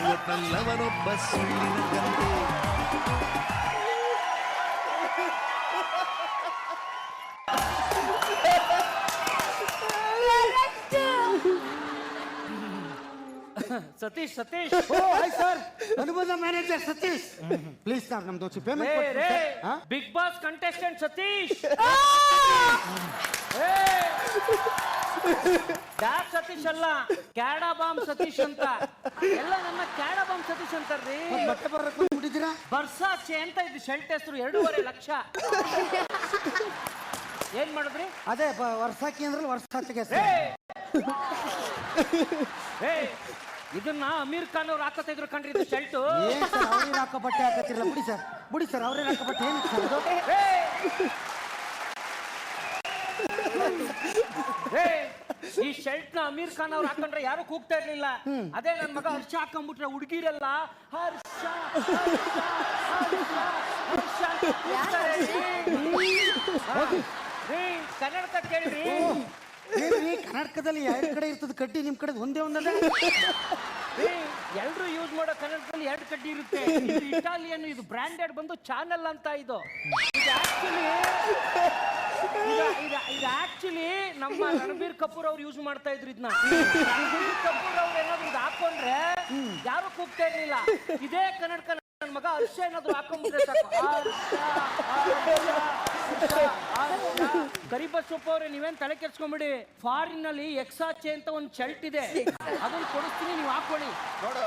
ಇವತ್ತಲ್ಲವನೊಬ್ಬ ಸುಳ್ಳಿನ ಗಂಟೆ. Satish hi sir, Anubandha manager Satish. Please sir, ನಮ್ದು payment Big Boss contestant Satish. ಯಾಕೆ ಸತೀಶ್ ಅಲ್ಲ, ಕ್ಯಾಡಾ ಬಾಂಬ್ ಸತೀಶ್ ಅಂತ. ಎಲ್ಲ ನನ್ನ ಕ್ಯಾಡಾ ಬಾಂಬ್ ಸತೀಶ್ ಅಂತಾರ್ರಿ. ಬಟ್ಟೆ ಬರಕ್ಬಿಟ್ಟಿದ್ದೀರಾ? ಬರ್ಸಾಚೆ ಅಂತ ಇದು ಶರ್ಟ್ ಹೆಸರು. 2.5 ಲಕ್ಷ. ಏನ್ ಮಾಡಿದ್ರಿ? ಅದೇ ವರ್ಷಾಕಿ ಅಂದ್ರೆ ವರ್ಷಾಚಿಗೆ. ಇದನ್ನ ಅಮೀರ್ ಖಾನ್ ಅವ್ರು ಹಾಕತ್ತಿದ್ರು ಕಣ್ರಿ ಇದು ಶರ್ಟ್. ಅವ್ರೇನು ಹಾಕೋ ಬಟ್ಟೆ ಹಾಕತ್ತಿರಲ್ಲ. ಬಿಡಿ ಸರ್ ಅವ್ರೇನು ಹಾಕೋ ಬಟ್ಟೆ ಏನು ಸರ್ ಅದು? ಈ ಶರ್ಟ್ ನ ಅಮೀರ್ ಖಾನ್ ಅವ್ರು ಹಾಕೊಂಡ್ರೆ ಯಾರು ಕೂಗ್ತಾ ಇರ್ಲಿಲ್ಲ. ಅದೇ ನನ್ ಮಗ ಹರ್ಷ ಹಾಕೊಂಡ್ಬಿಟ್ರೆ ಹುಡುಗಿರಲ್ಲ ಹರ್ಷ ಕನ್ನಡಕ ಕೇಳ್ರಿ. ಕರ್ನಾಟಕದಲ್ಲಿ 2 ಕಡೆ ಇರ್ತದೆ ಕಡ್ಡಿ, ನಿಮ್ ಕಡೆ ಒಂದೇ ಒಂದಲ್ಲ. ಎಲ್ರು ಯೂಸ್ ಮಾಡೋ ಕನ್ನಡದಲ್ಲಿ 2 ಕಡ್ಡಿ ಇರುತ್ತೆ. ಇದು ಇಟಾಲಿಯನ್, ಇದು ಬ್ರಾಂಡೆಡ್ ಬಂದು ಚಾನಲ್ ಅಂತ. ಇದು ಆಕ್ಚುಲಿ ನಮ್ಮ ರಣಬೀರ್ ಕಪೂರ್ ಅವ್ರು ಯೂಸ್ ಮಾಡ್ತಾ ಇದ್ರು ಇದನ್ನ. ರಣಬೀರ್ ಕಪೂರ್ ಅವ್ರು ಏನಾದ್ರು ಇದು ಹಾಕೊಂಡ್ರೆ ಯಾರು ಕೂಗ್ತಾ ಇರ್ಲಿಲ್ಲ. ಇದೇ ಕನ್ನಡಕ ನನ್ನ ಮಗ ಹರ್ಷ ಏನಾದ್ರು ಹಾಕೊಂಡ್ಬಿಟ್ರೆ ಸಾಕು. ಕರಿಬಸಪ್ಪ ಅವ್ರೆ, ನೀವೇನ್ ತಲೆ ಕೆಡ್ಸ್ಕೊಂಬಿಡಿ. ಫಾರಿನ್ ನಲ್ಲಿ ಎಕ್ಸಾಚೆ ಅಂತ ಒಂದು ಶರ್ಟ್ ಇದೆ, ಅದನ್ನ ಕೊಡಿಸ್ತೀನಿ, ನೀವು ಹಾಕೊಳ್ಳಿ. ನೋಡು,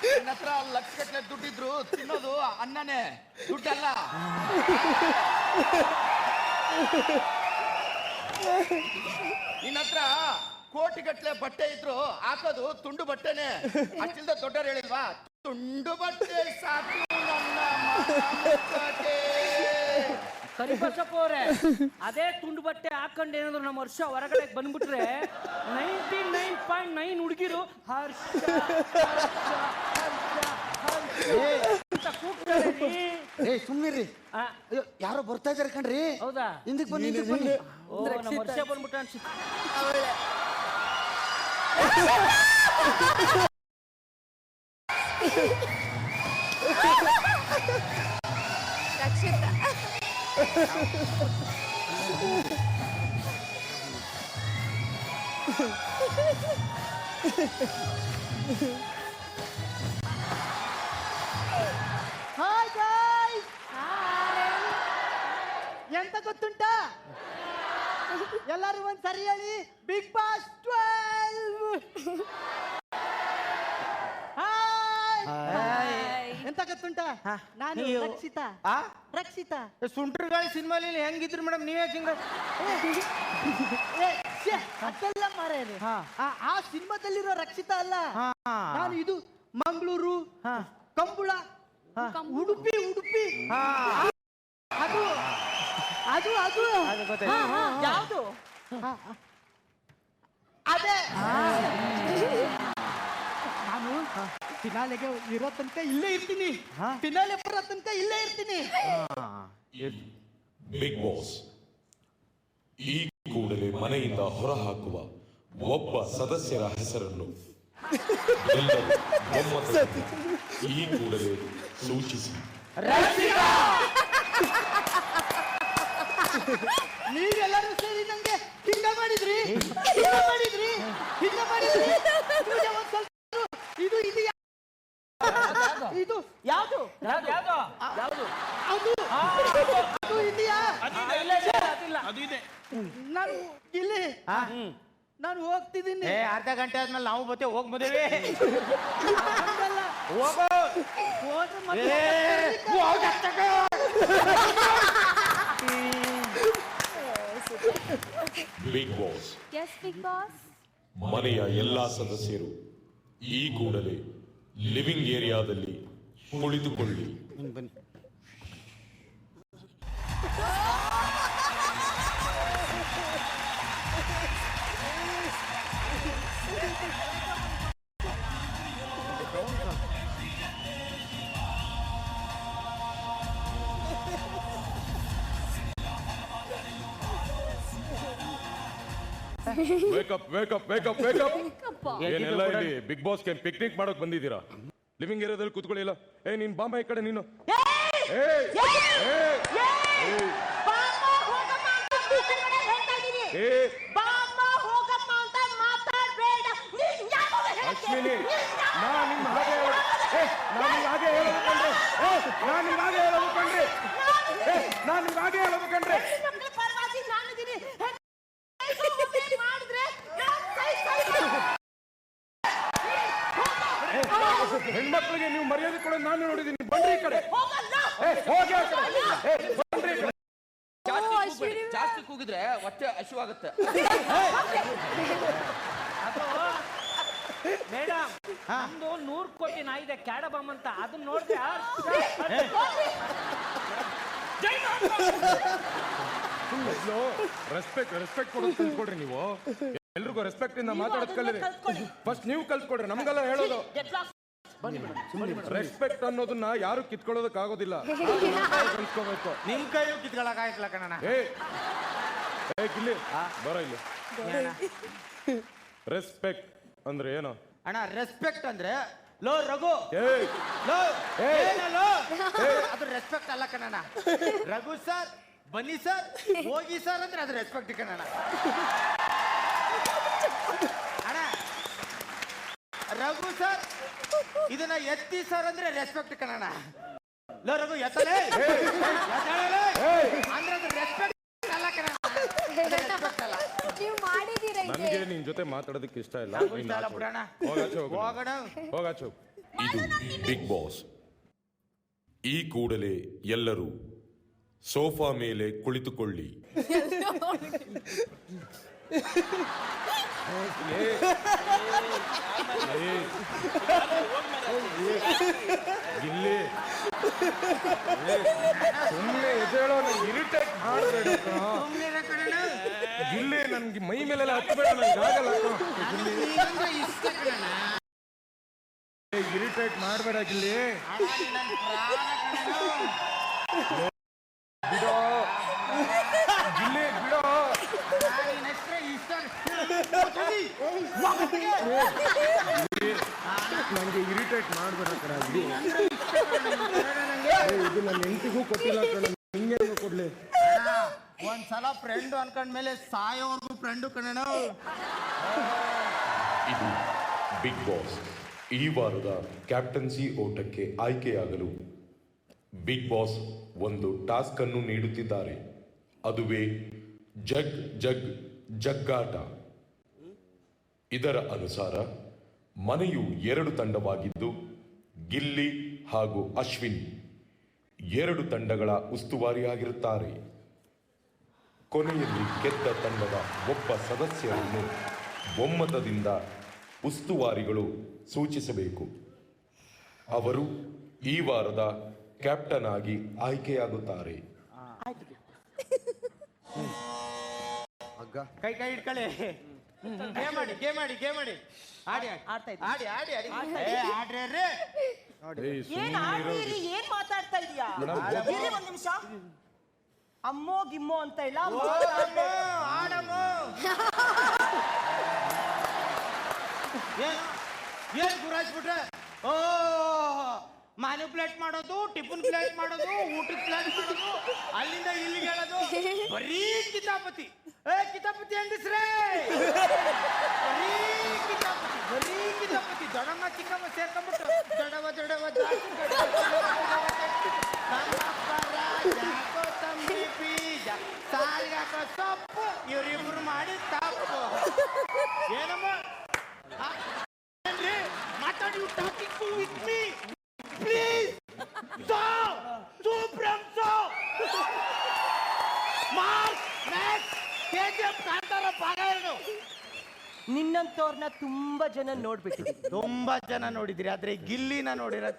ನನ್ನ ಹತ್ರ ಲಕ್ಷಗಟ್ಟಲೆ ದುಡ್ಡಿದ್ರು ತಿನ್ನೋದು ಅನ್ನನೇ, ದುಡ್ಡಲ್ಲ. ನಿನ್ನ ಹತ್ರ ಕೋಟಿಗಟ್ಟಲೆ ಬಟ್ಟೆ ಇದ್ರು ಹಾಕೋದು ತುಂಡು ಬಟ್ಟೆನೆ. ಅಷ್ಟಿಲ್ದ ದೊಡ್ಡವ್ರು ಹೇಳಿಲ್ವಾ, ತುಂಡು ಬಟ್ಟೆ ಸಾಕು ನನ್ನ ಮುಖಕ್ಕೆ. ಕರಿಬಸಪ್ಪ ಅವ್ರೆ, ಅದೇ ತುಂಡು ಬಟ್ಟೆ ಹಾಕೊಂಡು ಏನಾದ್ರು ನಮ್ಮ ಹರ್ಷ ಹೊರಗಡೆ ಬಂದ್ಬಿಟ್ರೆ 99.9 ಹುಡುಗಿರು ಹರ್ಷ ಸುಮ್ಮನಿರಿ. ಯಾರೋ ಬರ್ತಾ ಇದಾರೆ ಕಣ್ರಿ. ಹೌದಾ? ಹಿಂದಕ್ಕೆ ಬನ್ನಿ. ನಮ್ಮ ಹರ್ಷ ಬಂದ್ಬಿಟ್ಟ ಅನ್ಸುತ್ತೆ. ಹಾಯ್ ಗಾಯ್ಸ್, ಎಂತ ಗೊತ್ತುಂಟಾ? ಎಲ್ಲರೂ ಒಂದ್ ಸರಿ ಹೇಳಿ, ಬಿಗ್ ಬಾಸ್ 12. ಎಂತ ಗೊತ್ತುಂಟಾ? ನಾನು ರಕ್ಷಿತಾ. ಸುಂಟ್ರಗಾಳಿ ಸಿನಿಮಾಲಿ ಹೆಂಗಿದ್ರು ಮೇಡಮ್, ನೀವೇ ಹಿಂಗ ಅದೆಲ್ಲ ಮಾರೇನೆ. ಆ ಸಿನಿಮಾದಲ್ಲಿರೋ ರಕ್ಷಿತಾ ಅಲ್ಲ ನಾನು. ಇದು ಮಂಗಳೂರು, ಕಂಬಳ, ಉಡುಪಿ. ಅದು ಯಾವುದು? ಅದೇ ನಾನು ಫಿನಾಲೆಗೆ ಇರೋ ತನಕ ಇಲ್ಲೇ ಇರ್ತೀನಿ. ಫಿನಾಲೆ ಬರೋ ತನಕ ಇಲ್ಲೇ ಇರ್ತೀನಿ. ಬಿಗ್ ಬಾಸ್ ಈ ಕೂಡಲೇ ಮನೆಯಿಂದ ಹೊರಹಾಕುವ ಒಬ್ಬ ಸದಸ್ಯರ ಹೆಸರನ್ನು ಎಲ್ಲರೂ ಒಮ್ಮತದಿಂದ ಈ ಕೂಡಲೇ ಸೂಚಿಸಿ. ನೀವೆಲ್ಲರೂ ಸೇರಿ ನಂಗೆ ಹಿಂಗ ಮಾಡಿದ್ರಿ. ಇದು ಯಾವುದು? ಅದು ಇದೆಯಾ? ಅದು ಇದೆ. ನಾನು ಇಲ್ಲಿ ನಾನು ಹೋಗ್ತಿದ್ದೀನಿ. ಅರ್ಧ ಗಂಟೆ ಆದ್ಮೇಲೆ ನಾವು ಬತ್ತೆ ಹೋಗ್ಬೋದೇವೆ. ಬಿಗ್ ಬಾಸ್ ಬಿಗ್ ಬಾಸ್ ಮನೆಯ ಎಲ್ಲಾ ಸದಸ್ಯರು ಈ ಕೂಡಲೇ ಲಿವಿಂಗ್ ಏರಿಯಾದಲ್ಲಿ ಕುಳಿತುಕೊಳ್ಳಿ. ಬನ್ನಿ. ವೇಕಪ್ ವೇಕಪ್ ವೇಕಪ್ ವೇಕಪ್ ಏನೆಲ್ಲ ಇಲ್ಲಿ ಬಿಗ್ ಬಾಸ್ ಪಿಕ್ನಿಕ್ ಮಾಡೋಕ್ ಬಂದಿದ್ದೀರಾ? ಲಿವಿಂಗ್ ಏರಿಯಾದಲ್ಲಿ ಕೂತ್ಕೊಳ್ಳಿಲ್ಲ. ನೀನ್ ಬಾಂಬೆ ಈ ಕಡೆ ನೀನು. ಅಶ್ವಿನಿ, ನಾನ್ ನಿಮ್ ಹಾಗೆ ಹೇಳೋದು ಕಣ್ರಿ. ಹೆಣ್ಮಕ್ಳಿಗೆ ನೀವು ಮರ್ಯಾದೆ ಕೊಡೋದು ನಾನು ನೋಡಿದ್ದೀನಿ. ಬನ್ರಿ ಈ ಕಡೆ. ಹೋಗಿ ಆ ಕಡೆ. ಬನ್ರಿ ಈ ಕಡೆ. ಜಾಸ್ತಿ ಕೂಗಿದ್ರೆ ಹೊಟ್ಟೆ ಹಸಿವಾಗುತ್ತೆ. ಮೇಡಮ್, ನಮ್ದು 100 ಕೋಟಿ ನಾಯಿದೆ ಕ್ಯಾಡಬಾಮ್ ಅಂತ, ಅದನ್ನ ನೋಡಿದ್ರೆ ರೆಸ್ಪೆಕ್ಟ್ ಕೊಡೋದು ಕಲ್ತ್ಕೊಡ್ರಿ. ನೀವು ಎಲ್ರಿಗೂ ರೆಸ್ಪೆಕ್ಟ್ ಇಂದ ಮಾತಾಡೋದು ಕಲೀರಿ. ಫಸ್ಟ್ ನೀವು ಕಲ್ತ್ಕೊಡ್ರಿ, ನಮ್ಗೆಲ್ಲ ಹೇಳೋದು. ರೆಸ್ಪೆಕ್ಟ್ ಅನ್ನೋದನ್ನ ಯಾರು ಕಿತ್ಕೊಳ್ಳೋದಕ್ ಆಗೋದಿಲ್ಲ. ಕಲ್ತ್ಕೋಬೇಕು. ನಿಮ್ ಕೈಯೂ ಕಿತ್ಕೊಳಕಾಯ್ತಲ್ಲ ಕಣ. ಇಲ್ಲಿ ಬರೋ ಇಲ್ಲಿ. ರೆಸ್ಪೆಕ್ಟ್ ಅಂದ್ರೆ ಏನು ಅಣ್ಣ? ರೆಸ್ಪೆಕ್ಟ್ ಅಂದ್ರೆ ಲೋ ರಘು, ಅದು ರೆಸ್ಪೆಕ್ಟ್ ಅಲ್ಲ ಕಣಣ್ಣ. ರಘು ಸರ್, ಬನ್ನಿ ಸರ್, ಹೋಗಿ ಸರ್ ಅಂದ್ರೆ ಅದು ರೆಸ್ಪೆಕ್ಟ್ ಕಣಣ್ಣ. ಅಣ್ಣ ರಘು ಸರ್, ಇದನ್ನ ಎತ್ತಿ ಸರ್ ಅಂದ್ರೆ ರೆಸ್ಪೆಕ್ಟ್ ಕಣಣ್ಣ. ಲೋ ರಘು, ಎತ್ತಲೇ ಅಂದ್ರೆ ಅದು ರೆಸ್ಪೆಕ್ಟ್ ಅಲ್ಲ ಕಣಣ್ಣ. ನನಗೆ ನಿನ್ ಜೊತೆ ಮಾತಾಡೋದಕ್ಕೆ ಇಷ್ಟ ಇಲ್ಲ. ಹೋಗಾಚೆ. ಇದು ಬಿಗ್ ಬಾಸ್. ಈ ಕೂಡಲೇ ಎಲ್ಲರೂ ಸೋಫಾ ಮೇಲೆ ಕುಳಿತುಕೊಳ್ಳಿ. ಗಿಲ್ಲಿ, ಸುಮ್ಮನೆ ಎದ್ದೇಳೋ, ನಂಗೆ ಇರಿಟೇಟ್ ಮಾಡಬೇಡ. ಗಿಲ್ಲಿ, ನನ್ಗೆ ಮೈ ಮೇಲೆಲ್ಲ ಹತ್ತಬೇಡ, ನಂಗೆ ಆಗಲ್ಲ. ಇರಿಟೇಟ್ ಮಾಡಬೇಡ ಗಿಲ್ಲಿ. ಬಿಡೋ ಗಿಲ್ಲಿ, ಬಿಡೋ. ನನಗೆ ಇರಿಟೇಟ್ ಮಾಡಬೇಡ ಕಣ. ಇದು ನನ್ನ ಹೆಂಡತಿಗೂ ಕೊಟ್ಟಿಲ್ಲ ಕಣ, ನಿಂಗೆ ಕೊಡ್ಲಿ. ಒಂದ್ಸಲ ಫ್ರೆಂಡ್ ಅನ್ಕೊಂಡ್ಮೇಲೆ ಸಾಯೋವರೆಗೂ ಫ್ರೆಂಡು ಕಣ. ಇದು ಬಿಗ್ ಬಾಸ್. ಈ ವಾರದ ಕ್ಯಾಪ್ಟನ್ಸಿ ಓಟಕ್ಕೆ ಆಯ್ಕೆಯಾಗಲು ಬಿಗ್ ಬಾಸ್ ಒಂದು ಟಾಸ್ಕ್ ಅನ್ನು ನೀಡುತ್ತಿದ್ದಾರೆ. ಅದುವೇ ಜಗ್ ಜಗ್ ಜಗ್ಗಾಟ. ಇದರ ಅನುಸಾರ ಮನೆಯು 2 ತಂಡವಾಗಿದ್ದು, ಗಿಲ್ಲಿ ಹಾಗೂ ಅಶ್ವಿನ್ 2 ತಂಡಗಳ ಉಸ್ತುವಾರಿಯಾಗಿರುತ್ತಾರೆ. ಕೊನೆಯಲ್ಲಿ ಗೆದ್ದ ತಂಡದ ಒಬ್ಬ ಸದಸ್ಯರನ್ನು ಒಮ್ಮತದಿಂದ ಉಸ್ತುವಾರಿಗಳು ಸೂಚಿಸಬೇಕು. ಅವರು ಈ ವಾರದ ಕ್ಯಾಪ್ಟನ್ ಆಗಿ ಆಯ್ಕೆಯಾಗುತ್ತಾರೆ. ಕೈ ಇಟ್ಕೊಳ್ಳಿ. ಗೇಮ್ ಮಾಡಿ ಆಡಿ ಏನ್ ಮಾತಾಡ್ತಾ ಇದೀಯಾ? ಒಂದ್ ನಿಮಿಷ. ಅಮ್ಮೋ ಗಿಮ್ಮೋ ಅಂತ ಇಲ್ಲ, ಏನ್ ಗುರಾಯಿಸ್ಬಿಟ್ರೆ? ಓ, ಮ್ಯಾನಿಪ್ಯುಲೇಟ್ ಮಾಡೋದು, ಟಿಫನ್ ಪ್ಲೇಟ್ ಮಾಡೋದು, ಊಟದ ಪ್ಲೇಟ್ ಮಾಡೋದು, ಅಲ್ಲಿಂದ ಇಲ್ಲಿಗೆ ಹೇಳೋದು, ಬರೀ ಕಿತಾಪತಿ. ಕಿತಾಪತಿ ಹೆಂಗಸ್ರೇ, ಬರೀ ಕಿತಾಪತಿ. ದೊಡ್ಡಮ್ಮ ಚಿಕ್ಕಮ್ಮ ಸೇರ್ಕೊಂಡ್ಬಿಟ್ಟು ದೊಡ್ಡವ ಕೊತ್ತಂಬರಿ ಬೀಜ ಸಾಲ್ಗಾಕ ಸೊಪ್ಪು, ಇವರಿಬ್ರು ಮಾಡಿ ತಪ್ಪು. ಏನಮ್ಮ ಮಾತಾಡಿ, you talking to with me please. ನಿನ್ನಂತವ್ರನ್ನ ತುಂಬಾ ಜನ ನೋಡ್ಬಿಟ್ಟಿದ್ವಿ. ತುಂಬಾ ಜನ ನೋಡಿದಿರಿ, ಆದ್ರೆ ಗಿಲ್ಲಿನ ನೋಡಿರೋ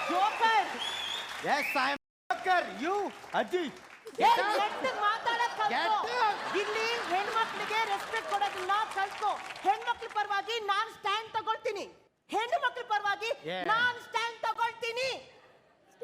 joker. Yes, I am joker. You ಅಜ್ಜಿ ಇಲ್ಲಿ ಹೆಣ್ಮಕ್ಳಿಗೆ ರೆಸ್ಪೆಕ್ಟ್ ಕೊಡೋದನ್ನ ಕಲ್ತ್ಕೋ. ಹೆಣ್ಮಕ್ಳ ಪರವಾಗಿ ನಾನ್ ಸ್ಟ್ಯಾಂಡ್ ತಗೊಳ್ತೀನಿ. ಹೆಣ್ಣು ಮಕ್ಳ ಪರವಾಗಿ ನಾನ್ ಸ್ಟ್ಯಾಂಡ್ ತಗೊಳ್ತೀನಿ.